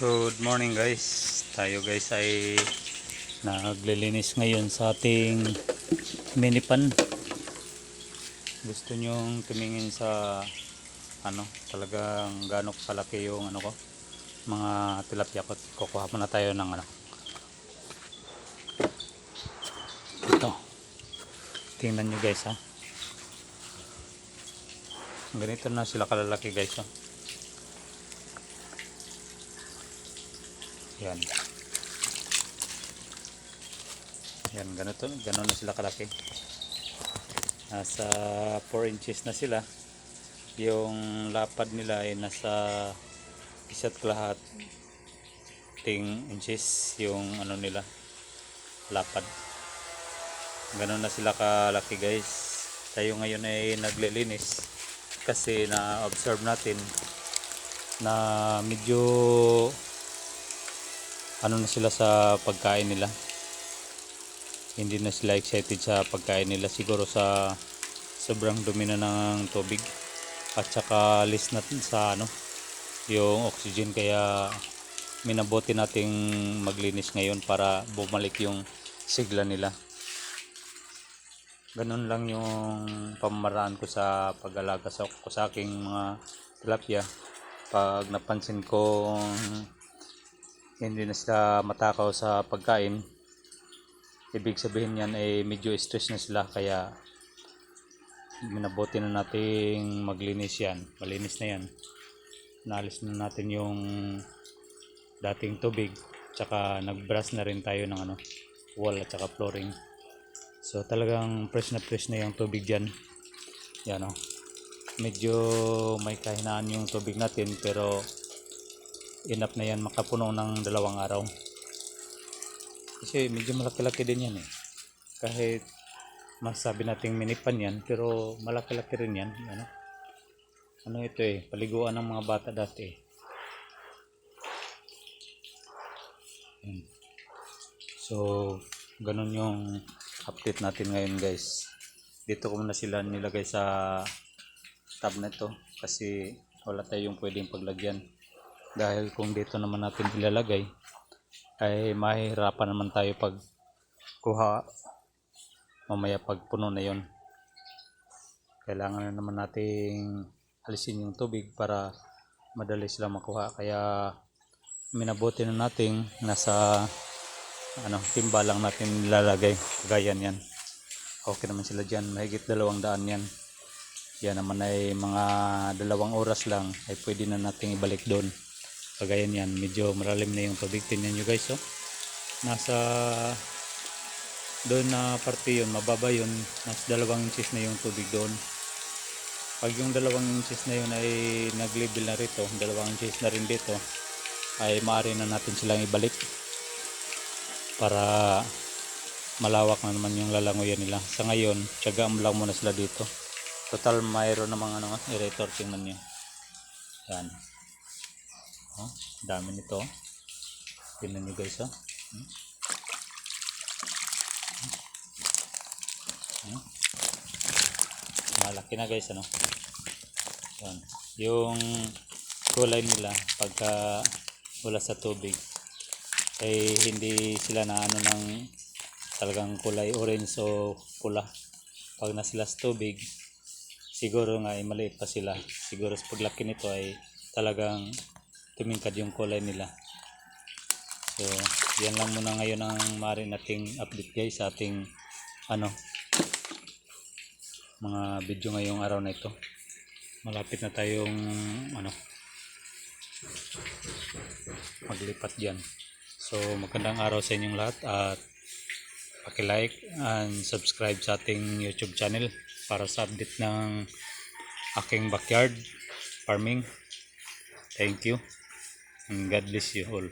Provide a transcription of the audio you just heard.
Good morning guys. Tayo guys ay naglilinis ngayon sa ating mini pan. Gusto nyong tumingin sa talagang gaano kalaki yung ko, mga tilapia ko. Kukuha muna tayo ng ito. Tingnan nyo guys ha. Ganito na sila kalalaki guys ha. Yan. Yan, gano'n na sila kalaki. Nasa 4 inches na sila. Yung lapad nila ay nasa 1.5 inches yung nila, lapad. Gano'n na sila kalaki guys. Tayo ngayon ay naglilinis kasi na-observe natin na medyo na sila sa pagkain nila. Hindi na sila excited sa pagkain nila, siguro sa sobrang dumi na ng tubig at saka list natin sa yung oxygen, kaya minabuti nating maglinis ngayon para bumalik yung sigla nila. Ganun lang yung pamamaraan ko sa pag-alaga sa aking mga tilapia. Pag napansin ko hindi na sila matakaw sa pagkain, ibig sabihin yan ay medyo stress na sila, kaya minabuti na nating maglinis yan. Malinis na yan, naalis na natin yung dating tubig, tsaka nagbrush na rin tayo ng wall at saka flooring. So talagang fresh na yung tubig dyan. Yan medyo may kahinaan yung tubig natin, pero enough na yan makapuno ng 2 araw. Kasi medyo malaki-laki din yan kahit masabi nating minipan yan, pero malaki-laki rin yan. Ito paliguan ng mga bata dati So ganun yung update natin ngayon guys. Dito ko muna sila nilagay sa tab na ito kasi wala tayong pwedeng paglagyan, dahil kung dito naman natin ilalagay ay mahihirapan naman tayo pag kuha mamaya pag puno na yon. Kailangan na naman nating alisin yung tubig para madali sila makuha, kaya minabuti na nating nasa timba lang natin ilalagay. Gayan yan, okay naman sila dyan. Mahigit 200 yan. Yan naman ay mga 2 oras lang ay pwede na nating ibalik doon. Kagayan yan, medyo malalim na yung tubig. Tingnan nyo guys nasa doon na parte yun, mababa yun, nasa 2 inches na yung tubig doon. Pag yung 2 inches na yun ay nag-level na rito, 2 inches na rin dito, ay maaari na natin silang ibalik para malawak na naman yung lalangoyan nila. Sa ngayon, tiyagaan lang muna sila dito. Total mayroon na mga aerator. Tingnan nyo yan, dami nito. Tingnan nyo guys malaki na guys yan. Yung kulay nila pagka wala sa tubig ay hindi sila na ng talagang kulay orange o pula. Pag na sila sa tubig, siguro nga ay maliit pa sila. Siguro sa paglaki nito ay talagang tumingkad yung kulay nila. So yan lang muna ngayon ang maaari nating update guys sa ating mga video ngayong araw na ito. Malapit na tayong maglipat dyan. So magandang araw sa inyong lahat, at paki-like and subscribe sa ating YouTube channel para sa update ng aking backyard farming. Thank you and God bless you all.